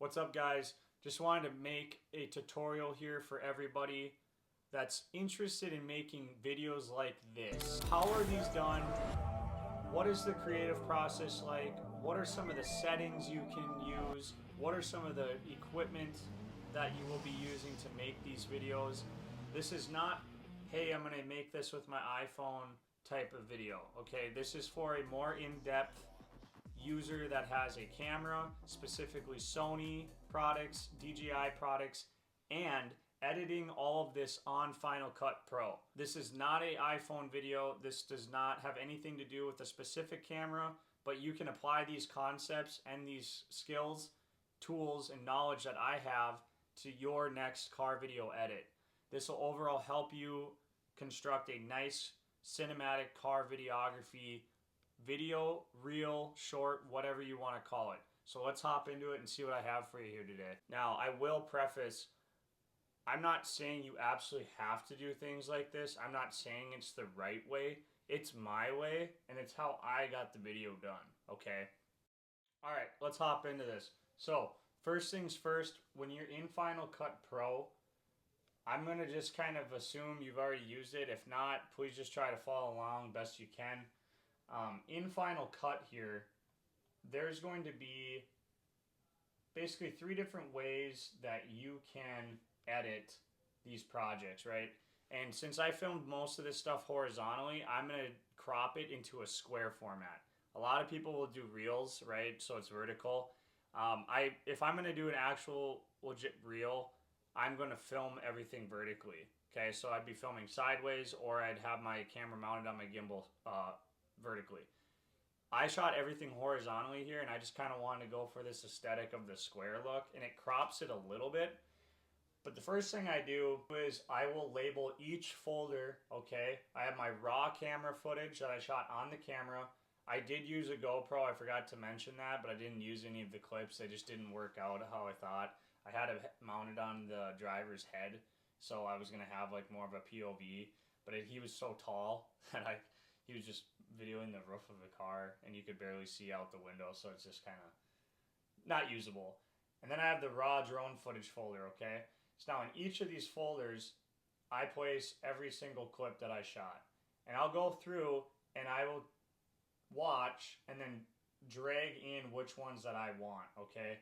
What's up, guys? Just wanted to make a tutorial here for everybody that's interested in making videos like this. How are these done? What is the creative process like? What are some of the settings you can use? What are some of the equipment that you will be using to make these videos? This is not, hey, I'm gonna make this with my iPhone type of video, okay? This is for a more in-depth user that has a camera, specifically Sony products, DJI products, and editing all of this on Final Cut Pro. This is not an iPhone video. This does not have anything to do with a specific camera, but you can apply these concepts and these skills, tools, and knowledge that I have to your next car video edit. This will overall help you construct a nice cinematic car videography video, reel, short, whatever you want to call it. So let's hop into it and see what I have for you here today. Now, I will preface, I'm not saying you absolutely have to do things like this. I'm not saying it's the right way. It's my way, and it's how I got the video done, okay? All right, let's hop into this. So, first things first, when you're in Final Cut Pro, I'm going to just kind of assume you've already used it. If not, please just try to follow along best you can. In Final Cut here, there's going to be basically 3 different ways that you can edit these projects, right? And since I filmed most of this stuff horizontally, I'm going to crop it into a square format. A lot of people will do reels, right? So it's vertical. If I'm going to do an actual legit reel, I'm going to film everything vertically. Okay, so I'd be filming sideways, or I'd have my camera mounted on my gimbal vertically. I shot everything horizontally here, and I just kind of wanted to go for this aesthetic of the square look, and it crops it a little bit. But the first thing I do is I will label each folder, okay? I have my raw camera footage that I shot on the camera. I did use a GoPro, I forgot to mention that, but I didn't use any of the clips. They just didn't work out how I thought. I had it mounted on the driver's head, so I was going to have like more of a POV, but he was so tall that he was just videoing the roof of the car, and you could barely see out the window, so it's just kind of not usable. And then I have the raw drone footage folder, okay? So now in each of these folders, I place every single clip that I shot. And I'll go through and I will watch and then drag in which ones that I want, okay?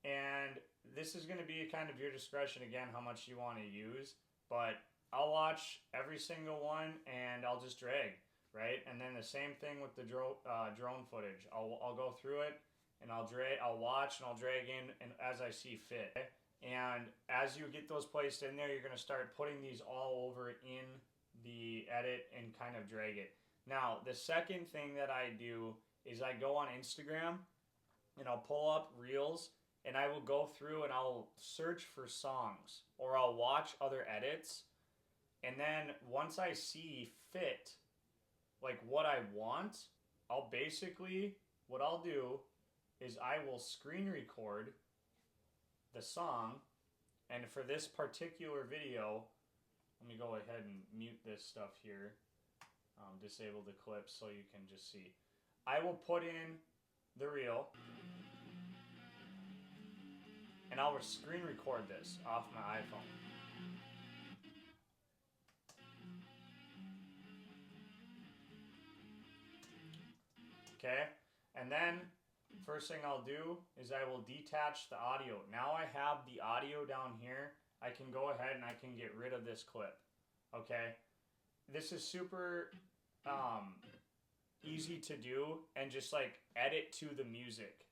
And this is going to be kind of your discretion, again, how much you want to use. But I'll watch every single one and I'll just drag, right? And then the same thing with the drone footage. I'll go through it and I'll watch and I'll drag in and as I see fit. Okay? And as you get those placed in there, you're going to start putting these all over in the edit and kind of drag it. Now, the second thing that I do is I go on Instagram and I'll pull up reels and I will go through and I'll search for songs or I'll watch other edits. And then once I see fit, like what I want, what I'll do is I will screen record the song, and for this particular video, let me go ahead and mute this stuff here, disable the clips so you can just see. I will put in the reel, and I'll screen record this off my iPhone. Okay, and then first thing I'll do is I will detach the audio. Now I have the audio down here. I can go ahead and I can get rid of this clip. Okay, this is super easy to do and just like edit to the music.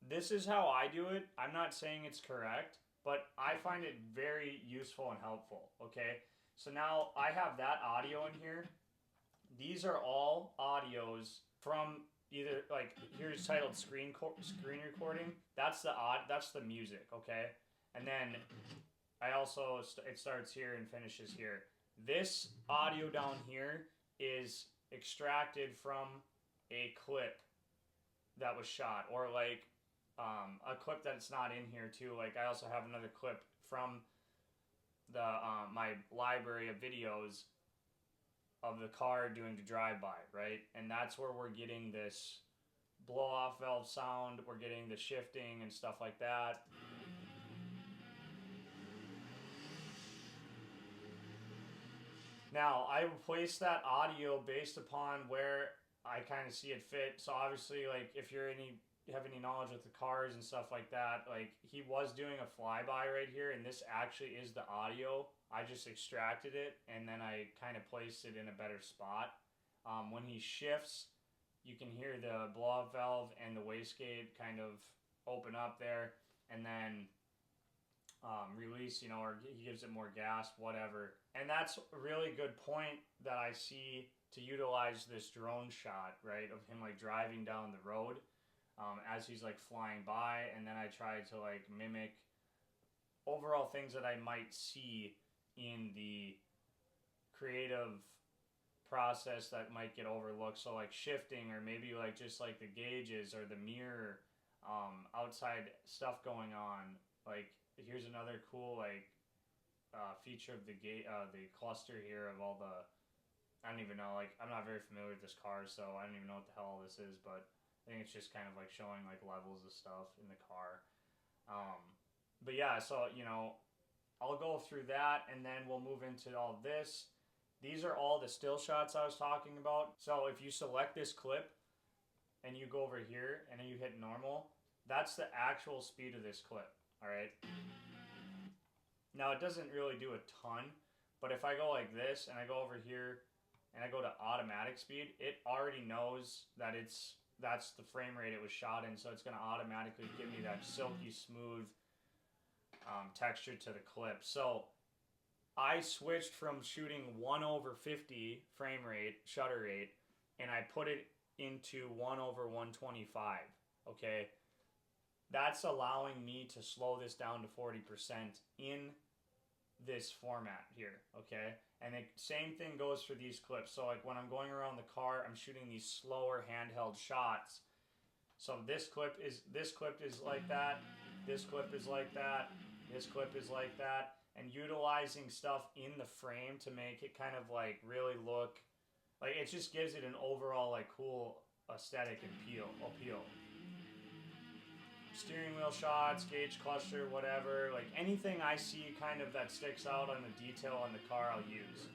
This is how I do it. I'm not saying it's correct, but I find it very useful and helpful. Okay, so now I have that audio in here. These are all audios from either, like, here's titled screen recording. That's the music, okay? And then I also, it starts here and finishes here. This audio down here is extracted from a clip that was shot, or like a clip that's not in here too. Like I also have another clip from the my library of videos of the car doing the drive-by, right? And that's where we're getting this blow-off valve sound. We're getting the shifting and stuff like that. Now, I replace that audio based upon where I kind of see it fit. So obviously, like, if you have any knowledge with the cars and stuff like that, like, he was doing a flyby right here, and this actually is the audio. I just extracted it, and then I kind of placed it in a better spot. When he shifts, you can hear the blow-off valve and the wastegate kind of open up there, and then release, or he gives it more gas, whatever. And that's a really good point that I see to utilize this drone shot, right, of him like driving down the road as he's like flying by, and then I try to like mimic overall things that I might see in the creative process that might get overlooked. So like shifting, or maybe like just like the gauges or the mirror, outside stuff going on. Like, here's another cool like feature of the cluster here of all the, I don't even know, like, I'm not very familiar with this car, so I don't even know what the hell all this is, but I think it's just kind of like showing like levels of stuff in the car. But yeah, so I'll go through that, and then we'll move into all this. These are all the still shots I was talking about. So if you select this clip and you go over here and then you hit normal, that's the actual speed of this clip. All right. Now, it doesn't really do a ton, but if I go like this and I go over here and I go to automatic speed, it already knows that that's the frame rate it was shot in, so it's going to automatically give me that silky smooth texture to the clip. So I switched from shooting 1/50 frame rate, shutter rate, and I put it into 1/125, okay? That's allowing me to slow this down to 40% in this format here, okay? And the same thing goes for these clips. So like when I'm going around the car, I'm shooting these slower handheld shots. So this clip is like that, this clip is like that, this clip is like that, and utilizing stuff in the frame to make it kind of like really look like, it just gives it an overall like cool aesthetic and appeal. Steering wheel shots, gauge cluster, whatever, like anything I see kind of that sticks out on the detail on the car, I'll use.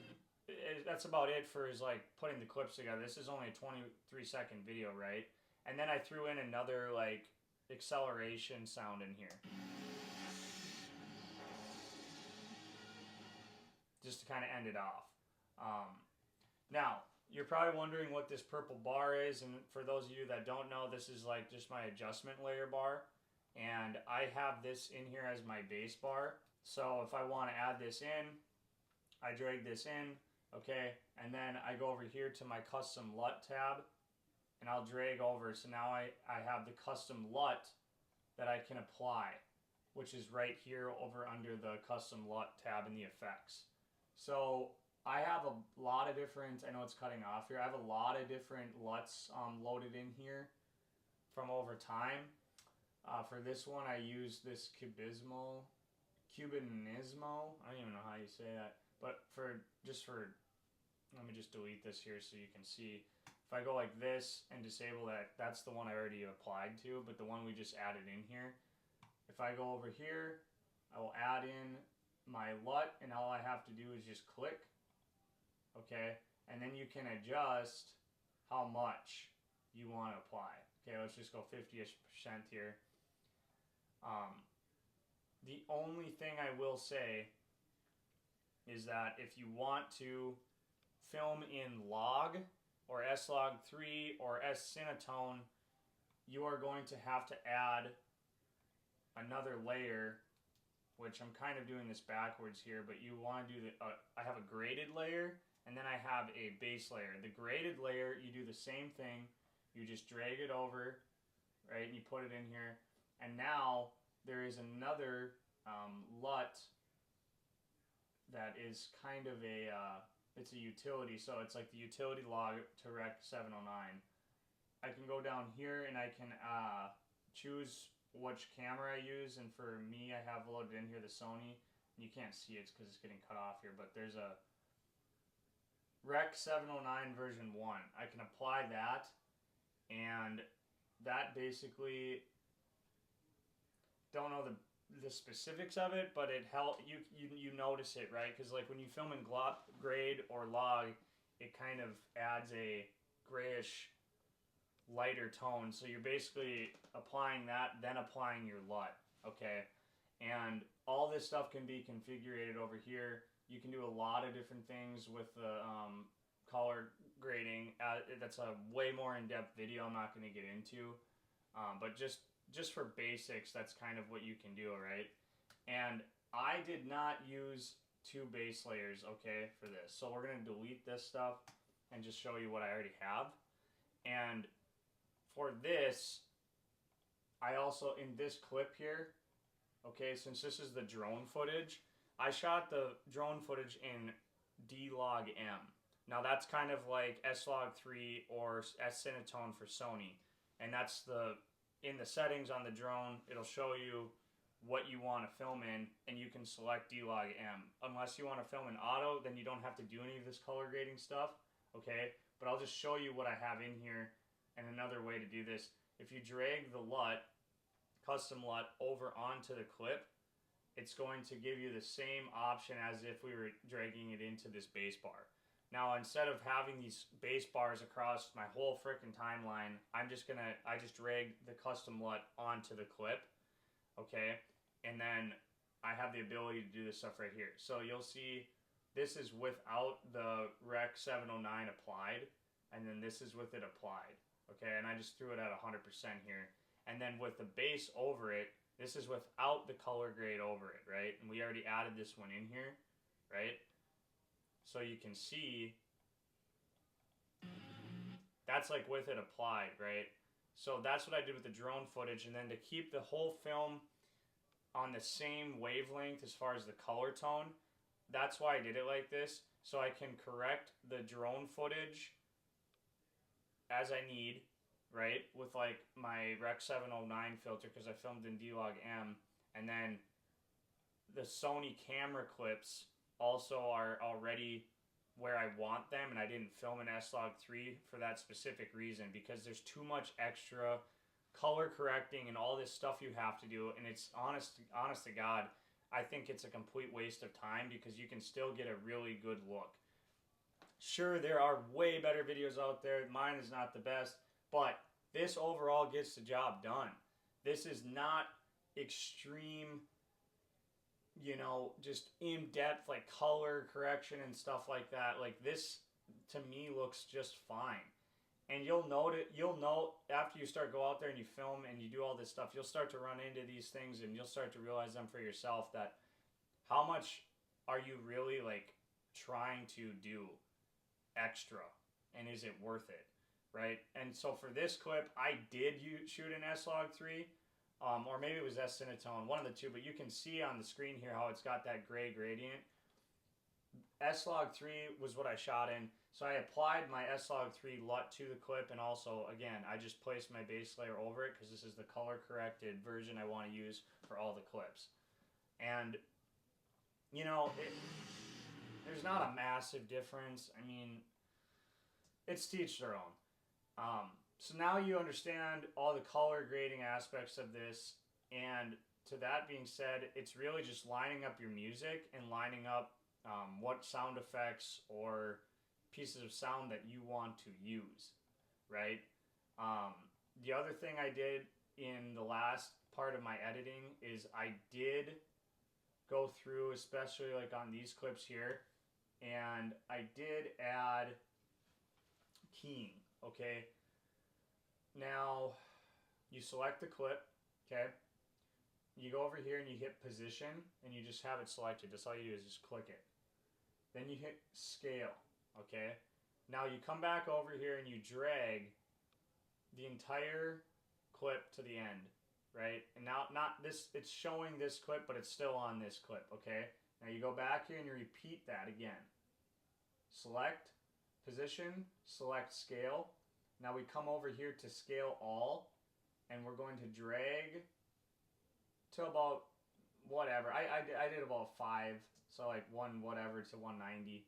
That's about it for is like putting the clips together. This is only a 23-second video, right? And then I threw in another like acceleration sound in here, just to kind of end it off. Now, you're probably wondering what this purple bar is, and for those of you that don't know, this is like just my adjustment layer bar, and I have this in here as my base bar. So if I want to add this in, I drag this in, okay, and then I go over here to my custom LUT tab, and I'll drag over, so now I have the custom LUT that I can apply, which is right here over under the custom LUT tab in the effects. So I have a lot of different, I know it's cutting off here, I have a lot of different LUTs loaded in here from over time. For this one, I use this Cubinismo, I don't even know how you say that, but let me just delete this here so you can see. If I go like this and disable that, that's the one I already applied to, but the one we just added in here. If I go over here, I will add in my LUT, and all I have to do is just click. Okay, and then you can adjust how much you want to apply. Okay, let's just go 50-ish% here. The only thing I will say is that if you want to film in log or S-Log3 or S-Cinetone, you are going to have to add another layer, which I'm kind of doing this backwards here, but you want to do I have a graded layer, and then I have a base layer. The graded layer, you do the same thing. You just drag it over, right, and you put it in here. And now there is another LUT that is kind of it's a utility. So it's like the utility log to Rec 709. I can go down here and I can choose which camera I use. And for me, I have loaded in here the Sony. You can't see it because it's getting cut off here, but there's a Rec 709 version 1. I can apply that, and that basically, don't know the specifics of it, but it you notice it, right? Because like when you film in grade or log, it kind of adds a grayish lighter tone. So you're basically applying that, then applying your LUT, okay? And all this stuff can be configured over here. You can do a lot of different things with the color grading. That's a way more in-depth video I'm not going to get into. But just for basics, that's kind of what you can do, right? And I did not use 2 base layers, okay, for this. So we're going to delete this stuff and just show you what I already have. And for this, I also, in this clip here, okay, since this is the drone footage, I shot the drone footage in D-Log-M. Now that's kind of like S-Log3 or S-Cinetone for Sony. And that's in the settings on the drone, it'll show you what you want to film in, and you can select D-Log-M. Unless you want to film in auto, then you don't have to do any of this color grading stuff, okay? But I'll just show you what I have in here, and another way to do this. If you drag the LUT, custom LUT, over onto the clip, it's going to give you the same option as if we were dragging it into this base bar. Now, instead of having these base bars across my whole frickin' timeline, I just drag the custom LUT onto the clip, okay? And then I have the ability to do this stuff right here. So you'll see this is without the Rec 709 applied, and then this is with it applied, okay? And I just threw it at 100% here. And then with the base over it, this is without the color grade over it, right? And we already added this one in here, right? So you can see that's like with it applied, right? So that's what I did with the drone footage. And then to keep the whole film on the same wavelength as far as the color tone, that's why I did it like this. So I can correct the drone footage as I need, right? With like my Rec 709 filter, because I filmed in D-Log-M. And then the Sony camera clips also are already where I want them, and I didn't film in S-Log3 for that specific reason, because there's too much extra color correcting and all this stuff you have to do, and it's honest to God, I think it's a complete waste of time, because you can still get a really good look. Sure, there are way better videos out there. Mine is not the best, but this overall gets the job done. This is not extreme, you know, just in-depth like color correction and stuff like that. Like this to me looks just fine. And you'll note after you start go out there and you film and you do all this stuff, you'll start to run into these things and you'll start to realize them for yourself, that how much are you really like trying to do extra, and is it worth it, right? And so for this clip, I did shoot an S-Log3. Or maybe it was S-Cinetone, one of the two, but you can see on the screen here how it's got that gray gradient. S-Log3 was what I shot in, so I applied my S-Log3 LUT to the clip, and also, again, I just placed my base layer over it, because this is the color-corrected version I want to use for all the clips. And, you know, there's not a massive difference. I mean, it's to each their own. So now you understand all the color grading aspects of this, and to that being said, it's really just lining up your music and lining up what sound effects or pieces of sound that you want to use, right? The other thing I did in the last part of my editing is I did go through, especially like on these clips here, and I did add keying, okay? Now, you select the clip, okay? You go over here and you hit position, and you just have it selected. That's all you do is just click it. Then you hit scale, okay? Now you come back over here and you drag the entire clip to the end, right? And now, not this, it's showing this clip, but it's still on this clip, okay? Now you go back here and you repeat that again. Select position, select scale. Now we come over here to scale all, and we're going to drag to about whatever. I did about 5, so like 1 whatever to 190.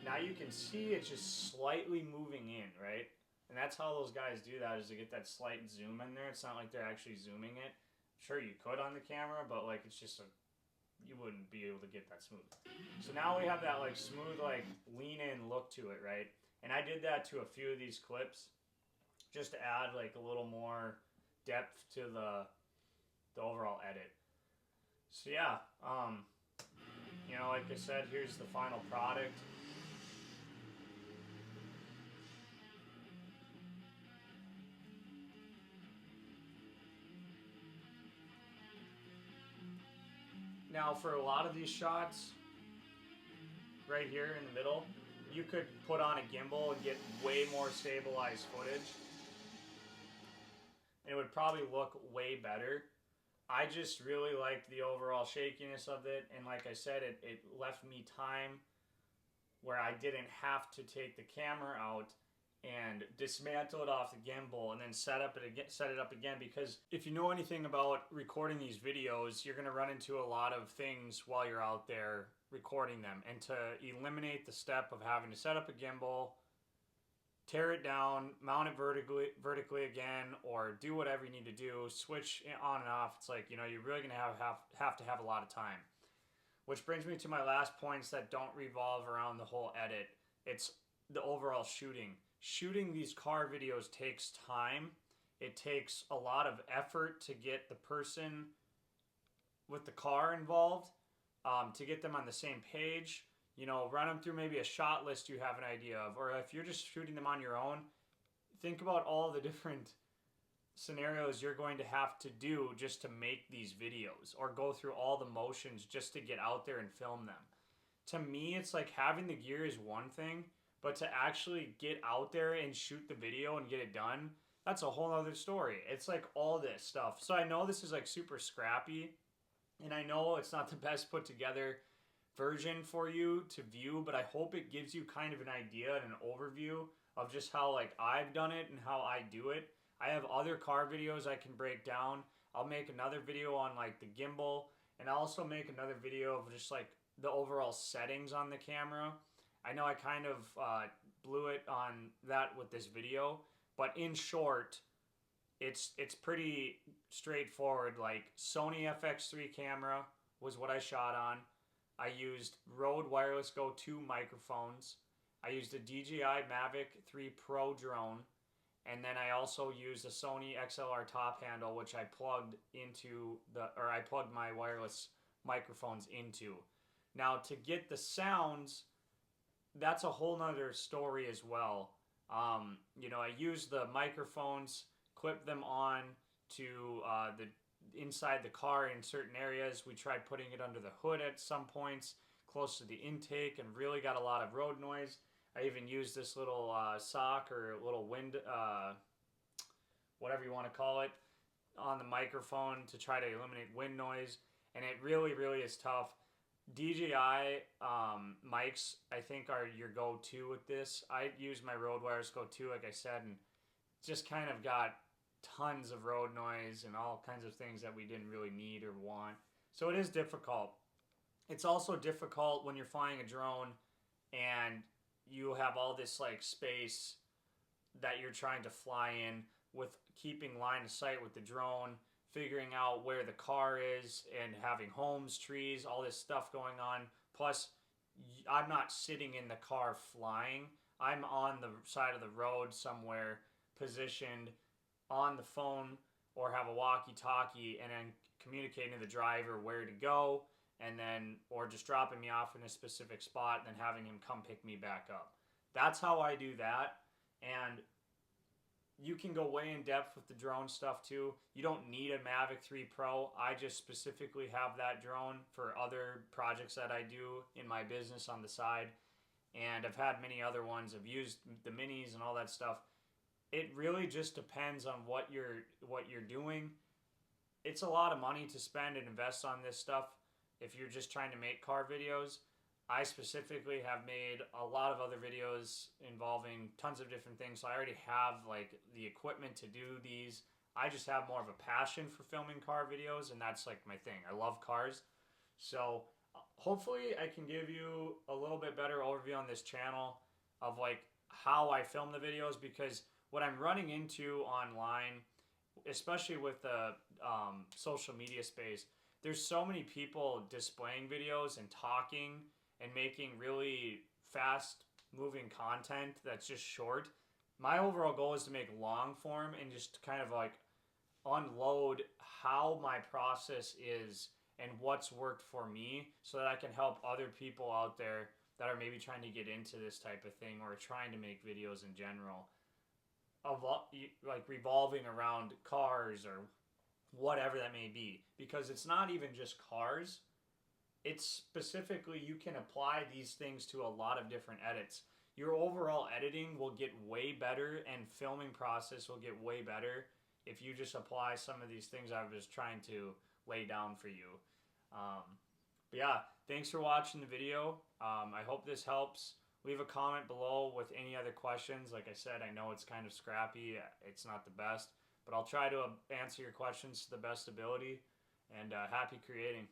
Now you can see it's just slightly moving in, right? And that's how those guys do that, is to get that slight zoom in there. It's not like they're actually zooming it. Sure, you could on the camera, but like it's just you wouldn't be able to get that smooth. So now we have that like smooth, like lean in look to it, right? And I did that to a few of these clips just to add like a little more depth to the overall edit. So yeah, you know, like I said, here's the final product. Now for a lot of these shots, right here in the middle, you could put on a gimbal and get way more stabilized footage. And it would probably look way better. I just really liked the overall shakiness of it, and like I said, it left me time where I didn't have to take the camera out and dismantle it off the gimbal and then set it up again, because if you know anything about recording these videos, you're going to run into a lot of things while you're out there recording them. And to eliminate the step of having to set up a gimbal, tear it down, mount it vertically again, or do whatever you need to do, switch on and off, it's like, you know, you're really going to have to have a lot of time. Which brings me to my last points that don't revolve around the whole edit. It's the overall shooting. Shooting these car videos takes time. It takes a lot of effort to get the person with the car involved, to get them on the same page. You know, run them through maybe a shot list you have an idea of. Or if you're just shooting them on your own, think about all the different scenarios you're going to have to do just to make these videos, or go through all the motions just to get out there and film them. To me, it's like having the gear is one thing, but to actually get out there and shoot the video and get it done, that's a whole other story. It's like all this stuff. So I know this is like super scrappy, and I know it's not the best put together version for you to view, but I hope it gives you kind of an idea and an overview of just how like I've done it and how I do it. I have other car videos I can break down. I'll make another video on like the gimbal, and I'll also make another video of just like the overall settings on the camera. I know I kind of blew it on that with this video, but in short, it's pretty straightforward. Like Sony FX3 camera was what I shot on. I used Rode Wireless Go 2 microphones. I used a DJI Mavic 3 Pro drone. And then I also used a Sony XLR top handle, which I plugged I plugged my wireless microphones into. Now to get the sounds, that's a whole nother story as well. You know, I used the microphones, clipped them on to the inside the car in certain areas. We tried putting it under the hood at some points, close to the intake, and really got a lot of road noise. I even used this little sock or little wind, whatever you want to call it, on the microphone to try to eliminate wind noise. And it really, really is tough. DJI mics, I think, are your go-to with this. I use my Rode Wireless Go 2, like I said, and just kind of got tons of road noise and all kinds of things that we didn't really need or want. So it is difficult. It's also difficult when you're flying a drone and you have all this like space that you're trying to fly in, with keeping line of sight with the drone, figuring out where the car is, and having homes, trees, all this stuff going on. Plus, I'm not sitting in the car flying. I'm on the side of the road somewhere, positioned on the phone, or have a walkie-talkie, and then communicating to the driver where to go, and then, or just dropping me off in a specific spot and then having him come pick me back up. That's how I do that. And you can go way in depth with the drone stuff too. You don't need a Mavic 3 Pro. I just specifically have that drone for other projects that I do in my business on the side. And I've had many other ones. I've used the minis and all that stuff. It really just depends on what you're doing. It's a lot of money to spend and invest on this stuff if you're just trying to make car videos. I specifically have made a lot of other videos involving tons of different things, so I already have like the equipment to do these. I just have more of a passion for filming car videos, and that's like my thing. I love cars. So hopefully I can give you a little bit better overview on this channel of like how I film the videos, because what I'm running into online, especially with the social media space, there's so many people displaying videos and talking and making really fast moving content that's just short. My overall goal is to make long form and just kind of like unload how my process is and what's worked for me so that I can help other people out there that are maybe trying to get into this type of thing or trying to make videos in general of like revolving around cars or whatever that may be, because it's not even just cars. It's specifically, you can apply these things to a lot of different edits. Your overall editing will get way better and filming process will get way better if you just apply some of these things I was trying to lay down for you. But yeah, thanks for watching the video. I hope this helps. Leave a comment below with any other questions. Like I said, I know it's kind of scrappy. It's not the best, but I'll try to answer your questions to the best ability. And happy creating.